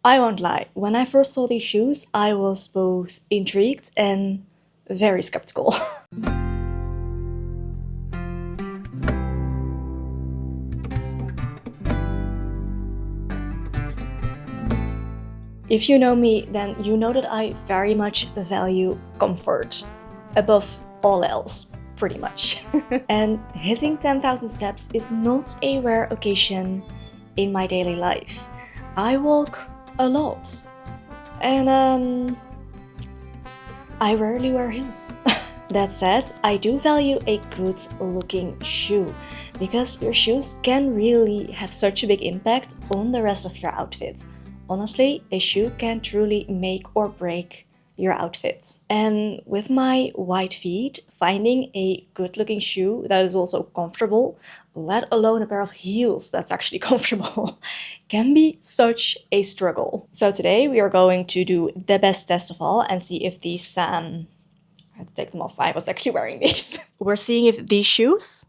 I won't lie, when I first saw these shoes, I was both intrigued and very skeptical. If you know me, then you know that I very much value comfort above all else, pretty much. And hitting 10,000 steps is not a rare occasion in my daily life. I walk a lot, and I rarely wear heels. That said, I do value a good looking shoe, because your shoes can really have such a big impact on the rest of your outfit. Honestly, a shoe can truly make or break your outfit. And with my white feet, finding a good looking shoe that is also comfortable, let alone a pair of heels that's actually comfortable, can be such a struggle. So today we are going to do the best test of all and see if these I had to take them off. I was actually wearing these. We're seeing if these shoes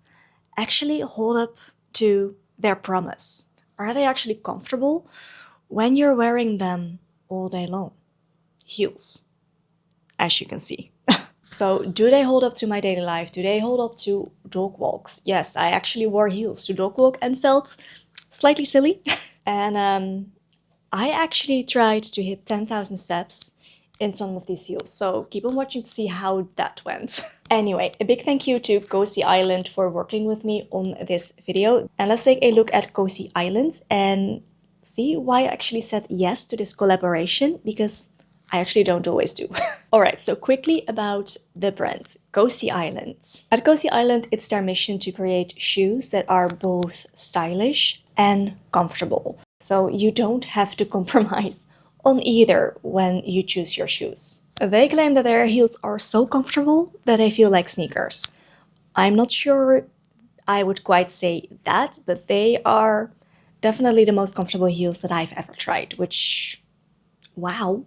actually hold up to their promise. Are they actually comfortable when you're wearing them all day long? Heels, as you can see. So do they hold up to my daily life? Do they hold up to dog walks? Yes, I actually wore heels to dog walk and felt slightly silly. And I actually tried to hit 10,000 steps in some of these heels, so keep on watching to see how that went. Anyway, a big thank you to COSY Island for working with me on this video. And let's take a look at COSY Island and see why I actually said yes to this collaboration, because I actually don't always do. Alright, so quickly about the brand, COSY Island. At COSY Island, it's their mission to create shoes that are both stylish and comfortable. So you don't have to compromise on either when you choose your shoes. They claim that their heels are so comfortable that they feel like sneakers. I'm not sure I would quite say that, but they are definitely the most comfortable heels that I've ever tried, which, wow.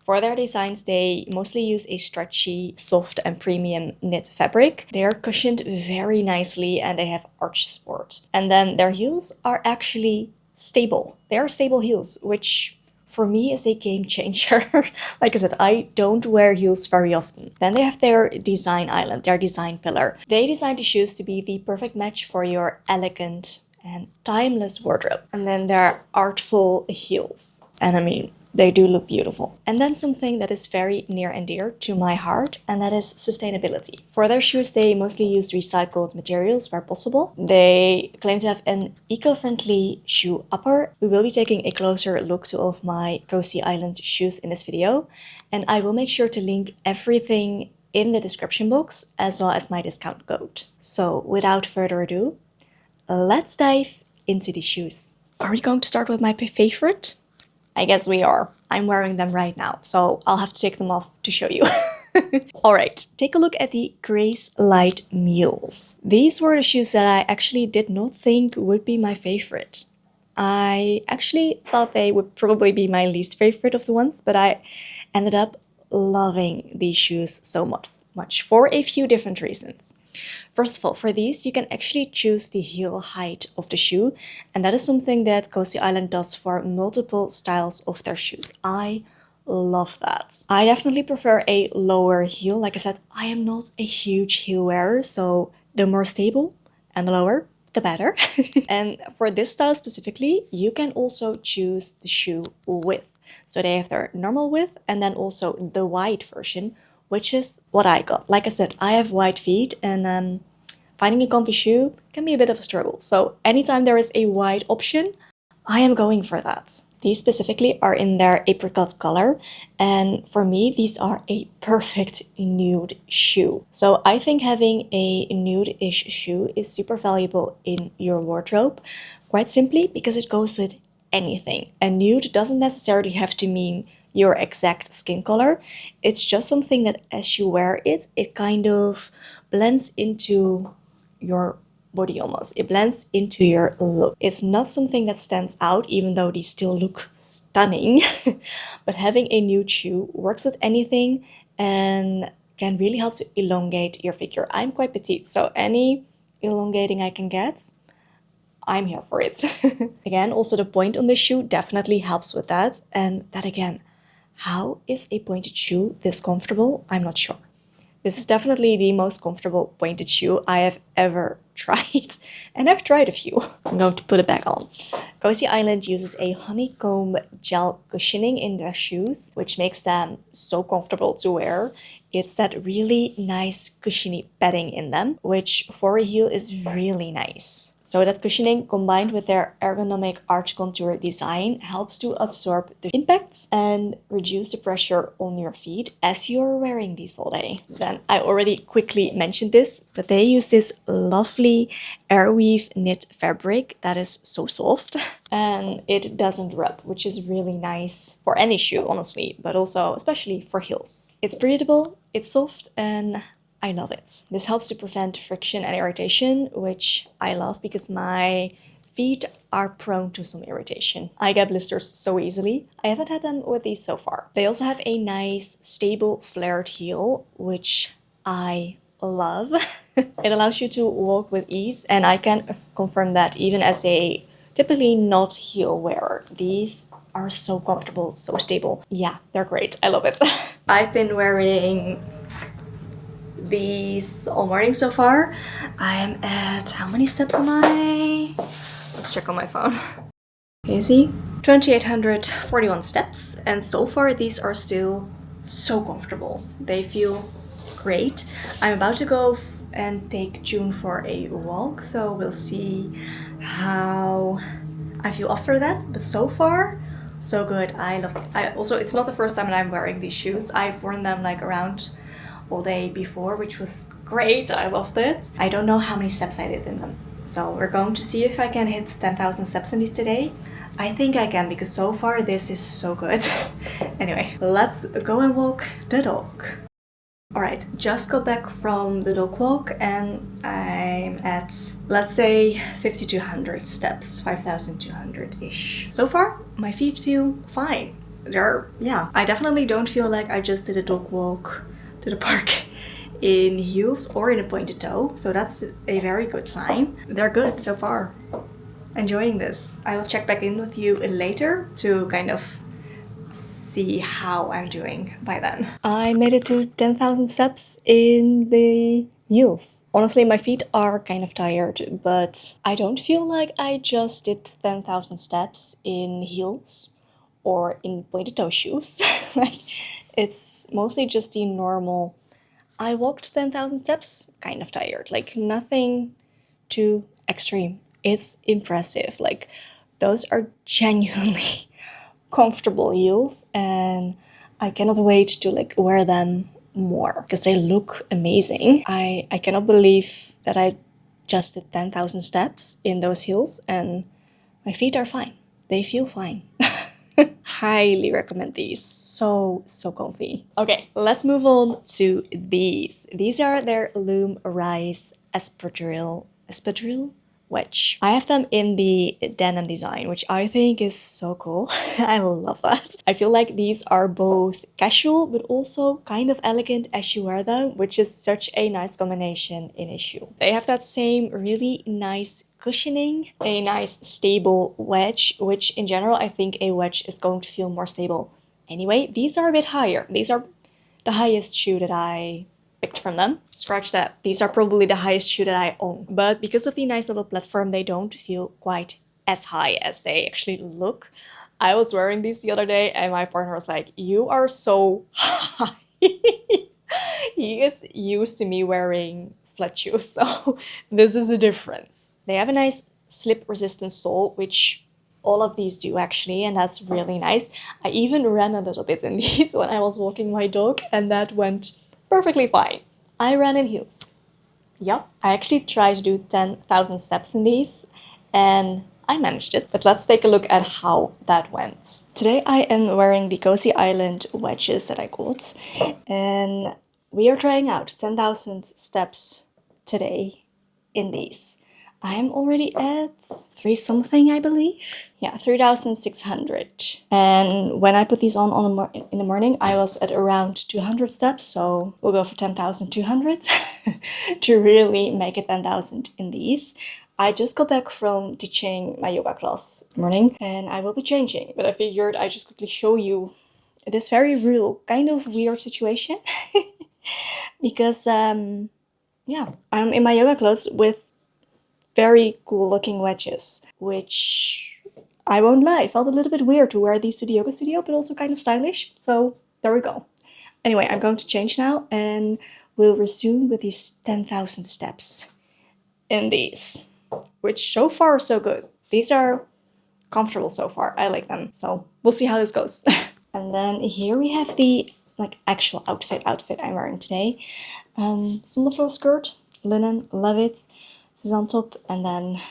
For their designs, they mostly use a stretchy, soft and premium knit fabric. They are cushioned very nicely and they have arch support. And then their heels are actually stable. They are stable heels, which for me is a game changer. Like I said, I don't wear heels very often. Then they have their design island, their design pillar. They designed the shoes to be the perfect match for your elegant and timeless wardrobe. And then their artful heels. And I mean, they do look beautiful. And then something that is very near and dear to my heart, and that is sustainability. For their shoes, they mostly use recycled materials where possible. They claim to have an eco-friendly shoe upper. We will be taking a closer look to all of my COSY Island shoes in this video, and I will make sure to link everything in the description box as well as my discount code. So without further ado, let's dive into the shoes. Are we going to start with my favorite? I guess we are. I'm wearing them right now, so I'll have to take them off to show you. Alright, take a look at the Grace Light Mules. These were the shoes that I actually did not think would be my favorite. I actually thought they would probably be my least favorite of the ones, but I ended up loving these shoes so much for a few different reasons. First of all, for these, you can actually choose the heel height of the shoe, and that is something that COSY Island does for multiple styles of their shoes. I love that. I definitely prefer a lower heel. Like I said, I am not a huge heel wearer, so the more stable and the lower, the better. And for this style specifically, you can also choose the shoe width. So they have their normal width and then also the wide version, which is what I got. Like I said, I have wide feet, and finding a comfy shoe can be a bit of a struggle. So anytime there is a wide option, I am going for that. These specifically are in their apricot color, and for me, these are a perfect nude shoe. So I think having a nude-ish shoe is super valuable in your wardrobe, quite simply because it goes with anything. And nude doesn't necessarily have to mean your exact skin color. It's just something that as you wear it, it kind of blends into your body almost. It blends into your look. It's not something that stands out, even though these still look stunning. But having a nude shoe works with anything and can really help to elongate your figure. I'm quite petite, so any elongating I can get, I'm here for it. Again, also the point on this shoe definitely helps with that. And that again, how is a pointed shoe this comfortable? I'm not sure. This is definitely the most comfortable pointed shoe I have ever tried. And I've tried a few. I'm going to put it back on. COSY Island uses a honeycomb gel cushioning in their shoes, which makes them so comfortable to wear. It's that really nice cushiony padding in them, which for a heel is really nice. So that cushioning combined with their ergonomic arch contour design helps to absorb the impacts and reduce the pressure on your feet as you're wearing these all day. Then I already quickly mentioned this, but they use this lovely airweave knit fabric that is so soft and it doesn't rub, which is really nice for any shoe, honestly, but also especially for heels. It's breathable, it's soft, and I love it. This helps to prevent friction and irritation, which I love because my feet are prone to some irritation. I get blisters so easily. I haven't had them with these so far. They also have a nice, stable, flared heel, which I love. It allows you to walk with ease, and I can confirm that even as a typically not heel wearer. These are so comfortable, so stable. Yeah, they're great. I love it. I've been wearing these all morning so far. I'm at, how many steps am I? Let's check on my phone. Can you see? 2,841 steps, and so far these are still so comfortable. They feel great. I'm about to go and take June for a walk, so we'll see how I feel after that. But so far, so good. I love it. Also, it's not the first time that I'm wearing these shoes. I've worn them like around all day before, which was great. I loved it. I don't know how many steps I did in them, so we're going to see if I can hit 10,000 steps in these today. I think I can, because so far this is so good. Anyway, let's go and walk the dog. Alright, just got back from the dog walk and I'm at, let's say, 5,200 steps, 5,200-ish. So far, my feet feel fine. I definitely don't feel like I just did a dog walk to the park in heels or in a pointed toe, so that's a very good sign. They're good so far. Enjoying this. I will check back in with you later to kind of see how I'm doing by then. I made it to 10,000 steps in the heels. Honestly, my feet are kind of tired, but I don't feel like I just did 10,000 steps in heels or in pointed toe shoes. Like, it's mostly just the normal. I walked 10,000 steps, kind of tired, like nothing too extreme. It's impressive. Like, those are genuinely comfortable heels, and I cannot wait to like wear them more because they look amazing. I cannot believe that I just did 10,000 steps in those heels and my feet are fine. They feel fine. Highly recommend these. So comfy. Okay, let's move on to these. These are their Loom Rise espadrille wedge. I have them in the denim design, which I think is so cool. I love that. I feel like these are both casual but also kind of elegant as you wear them, which is such a nice combination in a shoe. They have that same really nice cushioning, a nice stable wedge, which in general I think a wedge is going to feel more stable anyway. These are a bit higher. These are the highest shoe that I picked from them. Scratch that. These are probably the highest shoe that I own. But because of the nice little platform, they don't feel quite as high as they actually look. I was wearing these the other day and my partner was like, "You are so high." He is used to me wearing flat shoes, so this is a difference. They have a nice slip resistant sole, which all of these do actually, and that's really nice. I even ran a little bit in these when I was walking my dog, and that went perfectly fine. I ran in heels. Yep. I actually tried to do 10,000 steps in these, and I managed it. But let's take a look at how that went. Today I am wearing the COSY Island wedges that I got, and we are trying out 10,000 steps today in these. I am already at 3 something, I believe. Yeah, 3,600. And when I put these on in the morning, I was at around 200 steps. So we'll go for 10,200 to really make it 10,000 in these. I just got back from teaching my yoga class this morning and I will be changing, but I figured I just quickly show you this very real, kind of weird situation because, yeah, I'm in my yoga clothes with very cool looking wedges, which I won't lie, felt a little bit weird to wear these to the yoga studio, but also kind of stylish. So there we go. Anyway, I'm going to change now and we'll resume with these 10,000 steps in these, which so far are so good. These are comfortable so far. I like them. So we'll see how this goes. And then here we have the like actual outfit I'm wearing today. Floor skirt, linen, love it. Suzanne top, and then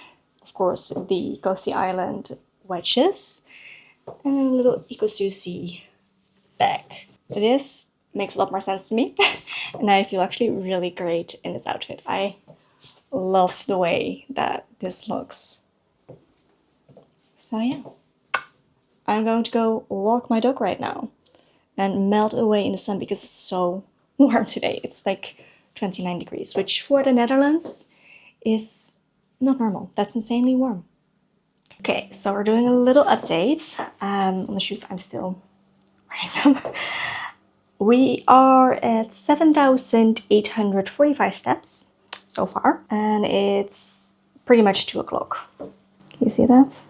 of course the COSY Island wedges, and then a little EcoSushi bag. This makes a lot more sense to me, and I feel actually really great in this outfit. I love the way that this looks. So yeah, I'm going to go walk my dog right now and melt away in the sun because it's so warm today. It's like 29 degrees, which for the Netherlands is not normal. That's insanely warm. Okay, so we're doing a little update on the shoes. I'm still wearing them. We are at 7,845 steps so far, and it's pretty much 2 o'clock. Can you see that?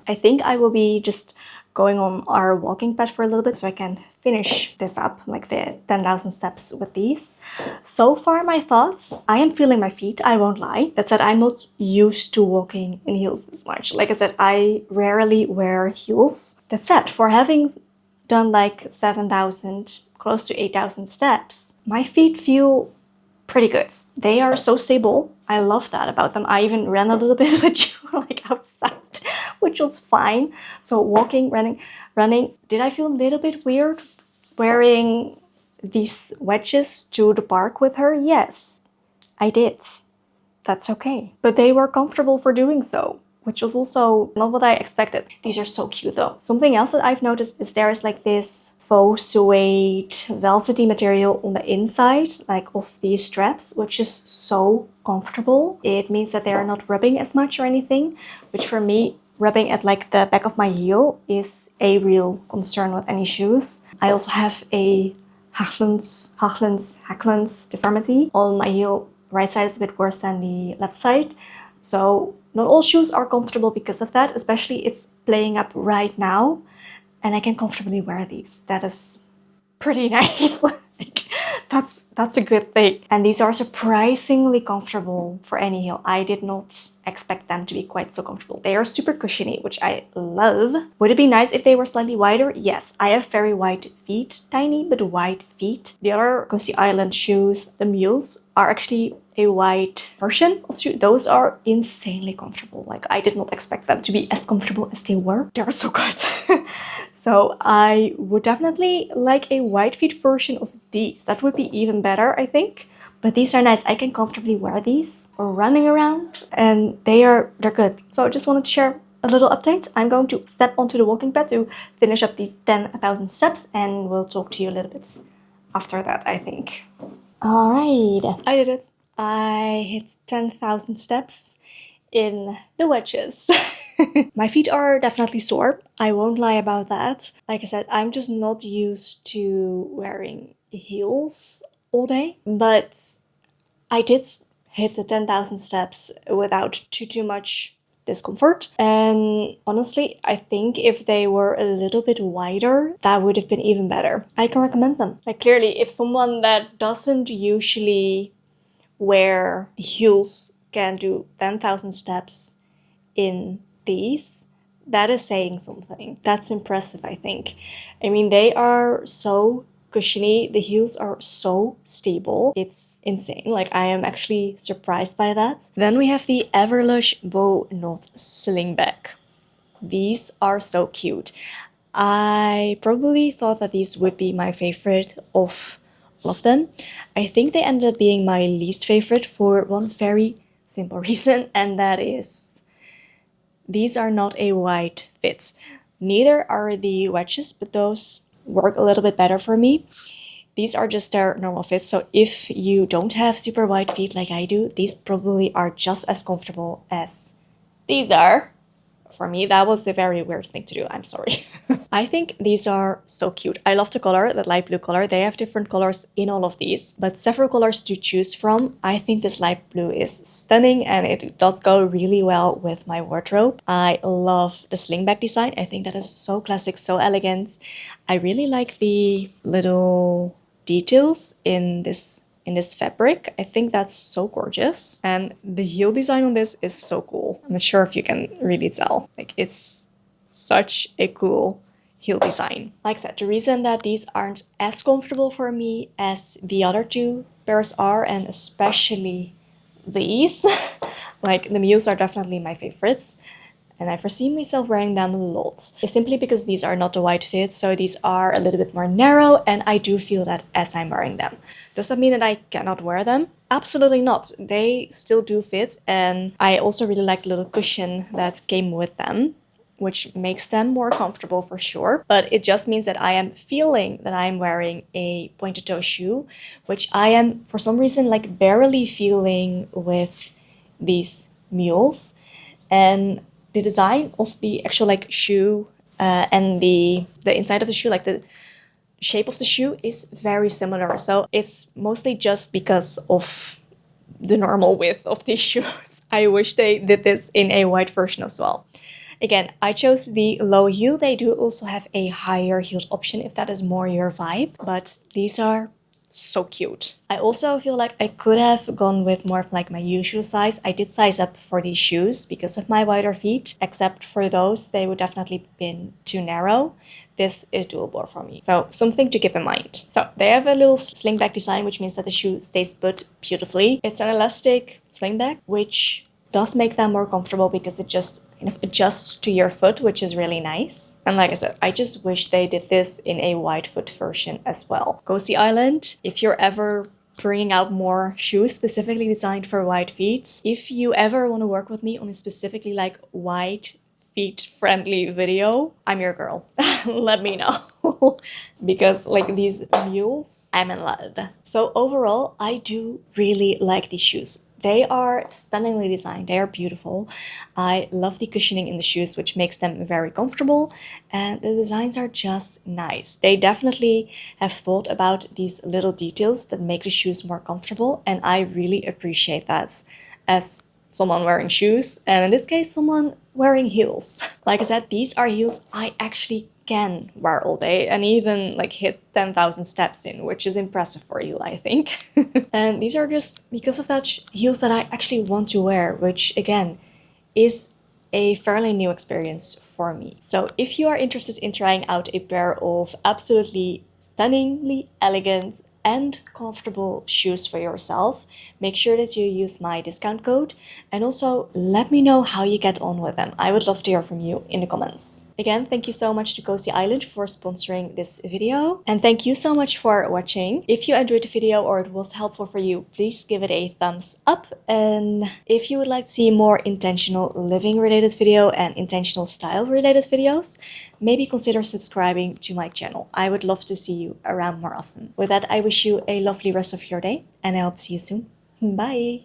I think I will be just going on our walking pad for a little bit so I can finish this up, like the 10,000 steps with these. So far, my thoughts, I am feeling my feet, I won't lie. That said, I'm not used to walking in heels this much. Like I said, I rarely wear heels. That said, for having done like 7,000, close to 8,000 steps, my feet feel pretty good. They are so stable. I love that about them. I even ran a little bit with you like outside, which was fine. So walking, running. Did I feel a little bit weird wearing these wedges to the park with her? Yes, I did. That's okay. But they were comfortable for doing so, which was also not what I expected. These are so cute though. Something else that I've noticed is there is like this faux suede velvety material on the inside, like of these straps, which is so comfortable. It means that they are not rubbing as much or anything, which for me, rubbing at like the back of my heel is a real concern with any shoes. I also have a Haglund's deformity on my heel. Right side is a bit worse than the left side. So not all shoes are comfortable because of that, especially it's playing up right now and I can comfortably wear these. That is pretty nice. Like, that's a good thing. And these are surprisingly comfortable for any heel. I did not expect them to be quite so comfortable. They are super cushiony, which I love. Would it be nice if they were slightly wider? Yes, I have very wide feet, tiny but wide feet. The other COSY Island shoes, the mules, are actually a wide version of shoes. Those are insanely comfortable. Like, I did not expect them to be as comfortable as they were. They're so good. So I would definitely like a wide feet version of these. That would be even better, I think. But these are nice. I can comfortably wear these or running around, and they're good. So I just wanted to share a little update. I'm going to step onto the walking pad to finish up the 10,000 steps, and we'll talk to you a little bit after that, I think. All right, I did it. I hit 10,000 steps in the wedges. My feet are definitely sore. I won't lie about that. Like I said, I'm just not used to wearing heels all day, but I did hit the 10,000 steps without too much discomfort. And honestly, I think if they were a little bit wider, that would have been even better. I can recommend them. Like, clearly, if someone that doesn't usually wear heels can do 10,000 steps in these, that is saying something. That's impressive, I think. I mean, they are so cushiony. The heels are so stable. It's insane. Like, I am actually surprised by that. Then we have the Everlush Bow Knot Sling Bag. These are so cute. I probably thought that these would be my favorite of all of them. I think they ended up being my least favorite for one very simple reason, and that is these are not a wide fit. Neither are the wedges, but those work a little bit better for me. these are just their normal fit. So if you don't have super wide feet like I do, these probably are just as comfortable as these are. For me, that was a very weird thing to do. I'm sorry. I think these are so cute. I love the color, the light blue color. They have different colors in all of these, but several colors to choose from. I think this light blue is stunning and it does go really well with my wardrobe. I love the slingback design. I think that is so classic, so elegant. I really like the little details in this fabric. I think that's so gorgeous. And the heel design on this is so cool. I'm not sure if you can really tell. Like, it's such a cool heel design. Like I said, the reason that these aren't as comfortable for me as the other two pairs are, and especially these, like the mules are definitely my favorites, and I foresee myself wearing them lots. It's simply because these are not the wide fit, so these are a little bit more narrow, and I do feel that as I'm wearing them. Does that mean that I cannot wear them? Absolutely not. They still do fit, and I also really like the little cushion that came with them, which makes them more comfortable for sure. But it just means that I am feeling that I'm wearing a pointed toe shoe, which I am, for some reason, like barely feeling with these mules. And the design of the actual like shoe and the inside of the shoe, like the shape of the shoe, is very similar. So it's mostly just because of the normal width of these shoes. I wish they did this in a wide version as well. Again, I chose the low heel. They do also have a higher heeled option if that is more your vibe, but these are so cute. I also feel like I could have gone with more of like my usual size. I did size up for these shoes because of my wider feet, except for those, they would definitely been too narrow. This is doable for me. So something to keep in mind. So they have a little slingback design, which means that the shoe stays put beautifully. It's an elastic slingback, which does make them more comfortable because it just kind of adjusts to your foot, which is really nice. And like I said, I just wish they did this in a wide foot version as well. COSY Island, if you're ever bringing out more shoes specifically designed for wide feet, if you ever want to work with me on a specifically like wide feet friendly video, I'm your girl. Let me know. Because like these mules, I'm in love. So overall, I do really like these shoes. They are stunningly designed. They are beautiful. I love the cushioning in the shoes, which makes them very comfortable. And the designs are just nice. They definitely have thought about these little details that make the shoes more comfortable. And I really appreciate that as someone wearing shoes. And in this case, someone wearing heels. Like I said, these are heels I actually can wear all day and even like hit 10,000 steps in, which is impressive for a heel, I think. And these are just because of that heels that I actually want to wear, which again is a fairly new experience for me. So if you are interested in trying out a pair of absolutely stunningly elegant and comfortable shoes for yourself, make sure that you use my discount code, and also let me know how you get on with them. I would love to hear from you in the comments. Again, thank you so much to COSY Island for sponsoring this video, and thank you so much for watching. If you enjoyed the video or it was helpful for you, please give it a thumbs up, and if you would like to see more intentional living related video and intentional style related videos, maybe consider subscribing to my channel. I would love to see you around more often. With that, I wish you a lovely rest of your day, and I hope to see you soon. Bye!